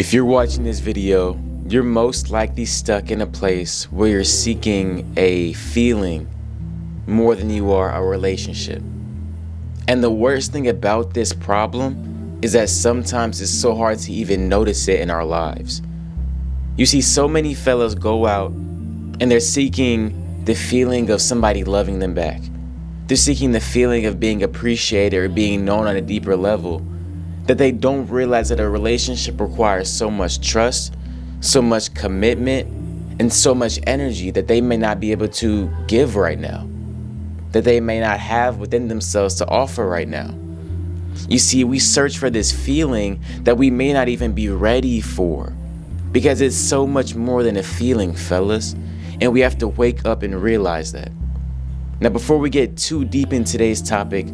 If you're watching this video, you're most likely stuck in a place where you're seeking a feeling more than you are a relationship. And the worst thing about this problem is that sometimes it's so hard to even notice it in our lives. You see so many fellas go out and they're seeking the feeling of somebody loving them back. They're seeking the feeling of being appreciated or being known on a deeper level, that they don't realize that a relationship requires so much trust, so much commitment, and so much energy that they may not be able to give right now, that they may not have within themselves to offer right now. You see, we search for this feeling that we may not even be ready for, because it's so much more than a feeling, fellas, and we have to wake up and realize that. Now, before we get too deep in today's topic,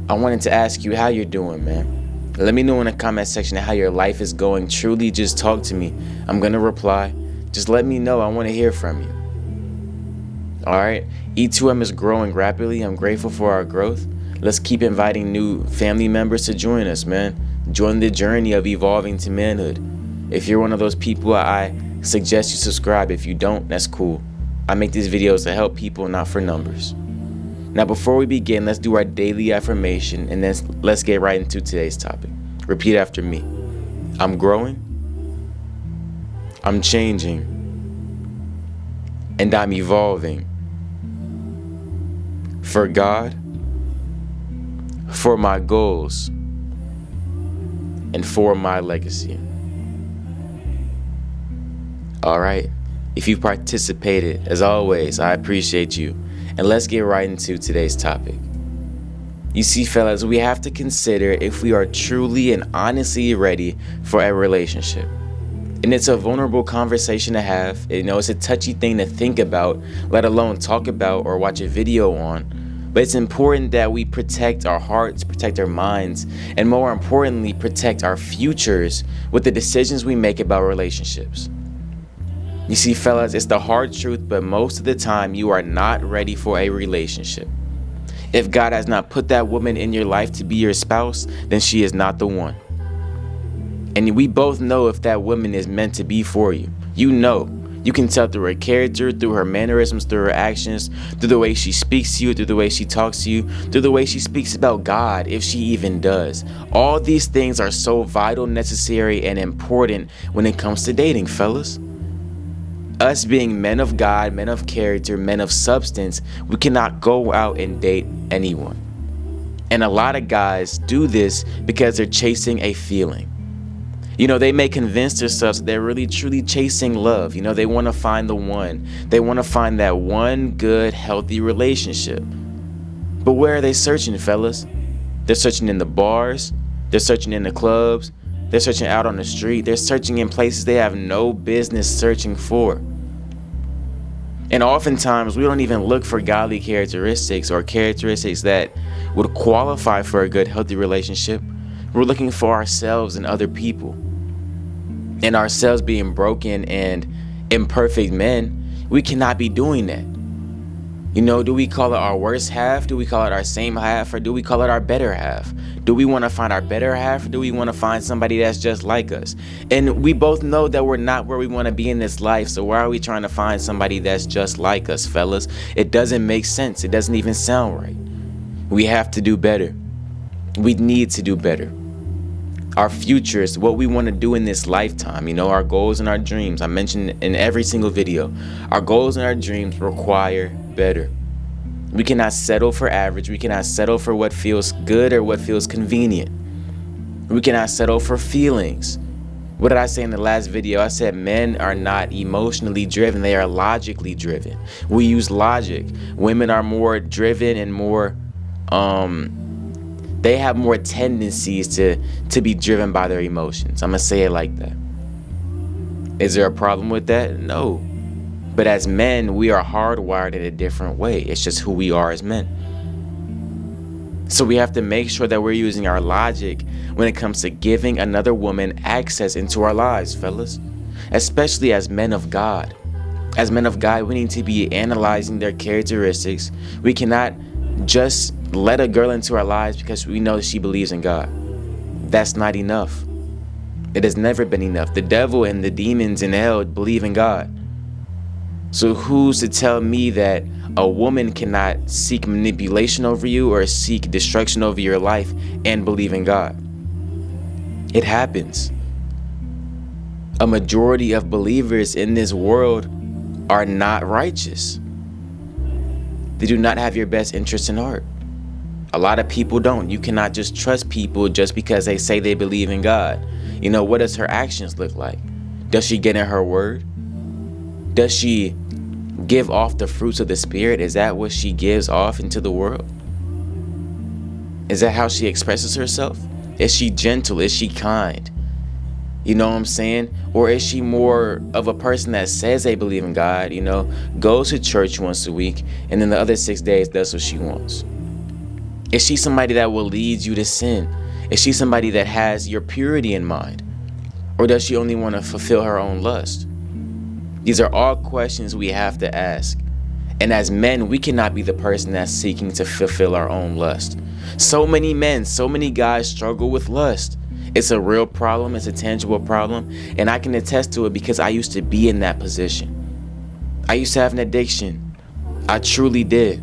I wanted to ask you how you're doing, man. Let me know in the comment section how your life is going. Truly, just talk to me. I'm gonna reply. Just let me know. I want to hear from you. All right. E2M is growing rapidly. I'm grateful for our growth. Let's keep inviting new family members to join us, man. Join the journey of evolving to manhood. If you're one of those people, I suggest you subscribe. If you don't, that's cool. I make these videos to help people, not for numbers. Now, before we begin, let's do our daily affirmation, and then let's get right into today's topic. Repeat after me. I'm growing, I'm changing, and I'm evolving for God, for my goals, and for my legacy. All right. If you participated, as always, I appreciate you. And let's get right into today's topic. You see, fellas, we have to consider if we are truly and honestly ready for a relationship. And it's a vulnerable conversation to have. It's a touchy thing to think about, let alone talk about or watch a video on. But it's important that we protect our hearts, protect our minds, and more importantly, protect our futures with the decisions we make about relationships. You see, fellas, it's the hard truth, but most of the time you are not ready for a relationship. If God has not put that woman in your life to be your spouse, then she is not the one. And we both know if that woman is meant to be for you. You can tell through her character, through her mannerisms, through her actions, through the way she speaks to you, through the way she talks to you, through the way she speaks about God, if she even does. All these things are so vital, necessary, and important when it comes to dating, fellas. Us being men of God, men of character, men of substance, we cannot go out and date anyone. And a lot of guys do this because they're chasing a feeling. They may convince themselves that they're really truly chasing love. They want to find the one. They want to find that one good, healthy relationship. But where are they searching, fellas? They're searching in the bars. They're searching in the clubs. They're searching out on the street. They're searching in places they have no business searching for. And oftentimes, we don't even look for godly characteristics or characteristics that would qualify for a good, healthy relationship. We're looking for ourselves and other people. And ourselves being broken and imperfect men, we cannot be doing that. Do we call it our worst half? Do we call it our same half? Or do we call it our better half? Do we want to find our better half? Or do we want to find somebody that's just like us? And we both know that we're not where we want to be in this life. So why are we trying to find somebody that's just like us, fellas? It doesn't make sense. It doesn't even sound right. We have to do better. We need to do better. Our futures, what we want to do in this lifetime, our goals and our dreams. I mentioned in every single video, our goals and our dreams require better. We cannot settle for average. We cannot settle for what feels good or what feels convenient. We cannot settle for feelings. What did I say in the last video? I said men are not emotionally driven. They are logically driven. We use logic. Women are more driven and more, they have more tendencies to be driven by their emotions. I'm going to say it like that. Is there a problem with that? No. But as men, we are hardwired in a different way. It's just who we are as men. So we have to make sure that we're using our logic when it comes to giving another woman access into our lives, fellas. Especially as men of God. As men of God, we need to be analyzing their characteristics. We cannot just let a girl into our lives because we know she believes in God. That's not enough. It has never been enough. The devil and the demons in hell believe in God. So who's to tell me that a woman cannot seek manipulation over you or seek destruction over your life and believe in God? It happens. A majority of believers in this world are not righteous. They do not have your best interest in heart. A lot of people don't. You cannot just trust people just because they say they believe in God. You know, what does her actions look like? Does she get in her word? Does she give off the fruits of the Spirit? Is that what she gives off into the world? Is that how she expresses herself? Is she gentle? Is she kind? You know what I'm saying? Or is she more of a person that says they believe in God, you know, goes to church once a week, and then the other 6 days does what she wants? Is she somebody that will lead you to sin? Is she somebody that has your purity in mind? Or does she only want to fulfill her own lust? These are all questions we have to ask. And as men, we cannot be the person that's seeking to fulfill our own lust. So many men, so many guys struggle with lust. It's a real problem. It's a tangible problem. And I can attest to it because I used to be in that position. I used to have an addiction. I truly did.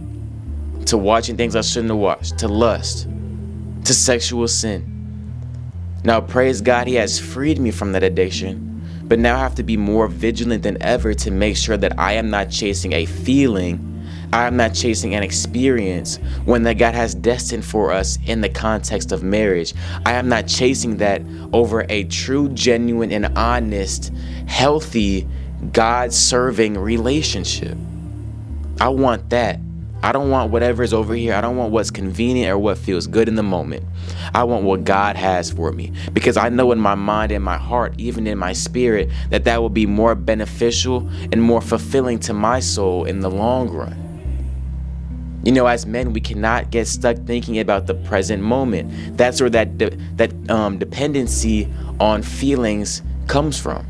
To watching things I shouldn't have watched. To lust. To sexual sin. Now, praise God, He has freed me from that addiction. But now I have to be more vigilant than ever to make sure that I am not chasing a feeling. I am not chasing an experience when that God has destined for us in the context of marriage. I am not chasing that over a true, genuine, and honest, healthy, God-serving relationship. I want that. I don't want whatever is over here. I don't want what's convenient or what feels good in the moment. I want what God has for me, because I know in my mind and my heart, even in my spirit, that that will be more beneficial and more fulfilling to my soul in the long run. You know, as men, we cannot get stuck thinking about the present moment. That's where that dependency on feelings comes from.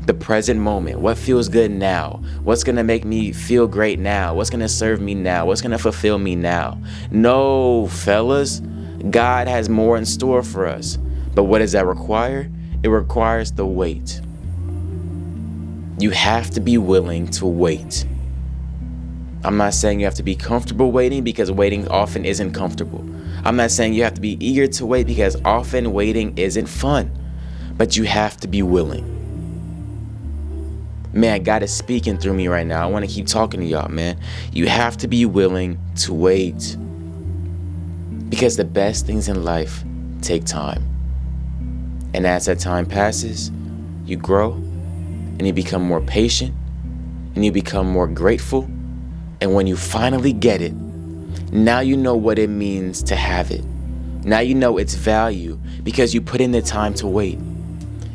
The present moment. What feels good now? What's going to make me feel great now? What's going to serve me now? What's going to fulfill me now? No, fellas. God has more in store for us. But what does that require? It requires the wait. You have to be willing to wait. I'm not saying you have to be comfortable waiting, because waiting often isn't comfortable. I'm not saying you have to be eager to wait, because often waiting isn't fun. But you have to be willing. Man, God is speaking through me right now. I want to keep talking to y'all, man. You have to be willing to wait. Because the best things in life take time. And as that time passes, you grow and you become more patient and you become more grateful. And when you finally get it, now you know what it means to have it. Now you know its value because you put in the time to wait.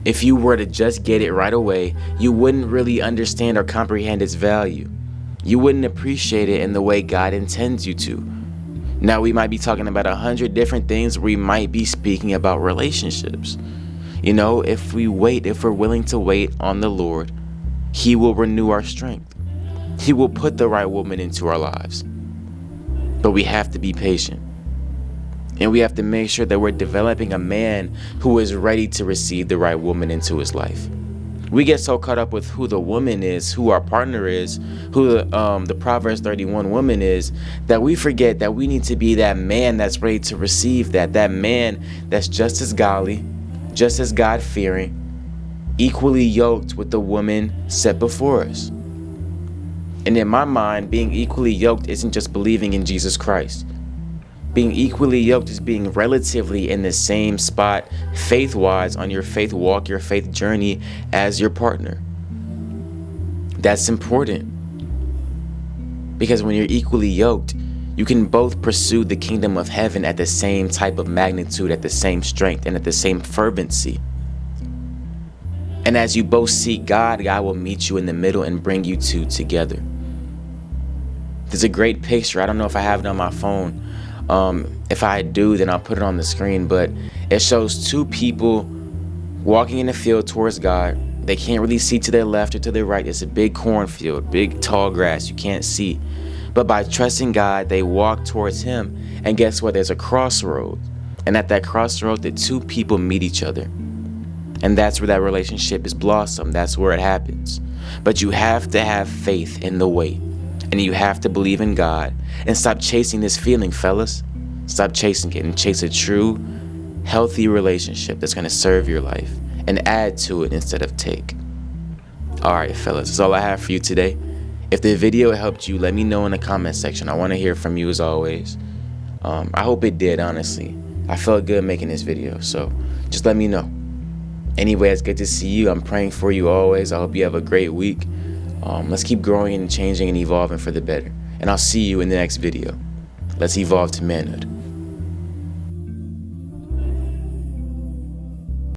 If you were to just get it right away, you wouldn't really understand or comprehend its value. You wouldn't appreciate it in the way God intends you to. Now we might be talking about 100 different things. We might be speaking about relationships. You know, if we wait, if we're willing to wait on the Lord, He will renew our strength. He will put the right woman into our lives. But we have to be patient. And we have to make sure that we're developing a man who is ready to receive the right woman into his life. We get so caught up with who the woman is, who our partner is, who the Proverbs 31 woman is, that we forget that we need to be that man that's ready to receive that man that's just as godly, just as God-fearing, equally yoked with the woman set before us. And in my mind, being equally yoked isn't just believing in Jesus Christ. Being equally yoked is being relatively in the same spot, faith-wise, on your faith walk, your faith journey as your partner. That's important. Because when you're equally yoked, you can both pursue the kingdom of heaven at the same type of magnitude, at the same strength, and at the same fervency. And as you both seek God, God will meet you in the middle and bring you two together. There's a great picture. I don't know if I have it on my phone. If I do, then I'll put it on the screen. But it shows two people walking in the field towards God. They can't really see to their left or to their right. It's a big cornfield, big tall grass. You can't see. But by trusting God, they walk towards Him. And guess what? There's a crossroad. And at that crossroad, the two people meet each other. And that's where that relationship is blossomed. That's where it happens. But you have to have faith in the wait. And you have to believe in God. And stop chasing this feeling, fellas. Stop chasing it and chase a true, healthy relationship that's going to serve your life and add to it instead of take. Alright, fellas, that's all I have for you today. If the video helped you, let me know in the comment section. I want to hear from you as always. I hope it did, honestly. I felt good making this video, so just let me know. Anyway, it's good to see you. I'm praying for you always. I hope you have a great week. Let's keep growing and changing and evolving for the better. And I'll see you in the next video. Let's evolve to manhood.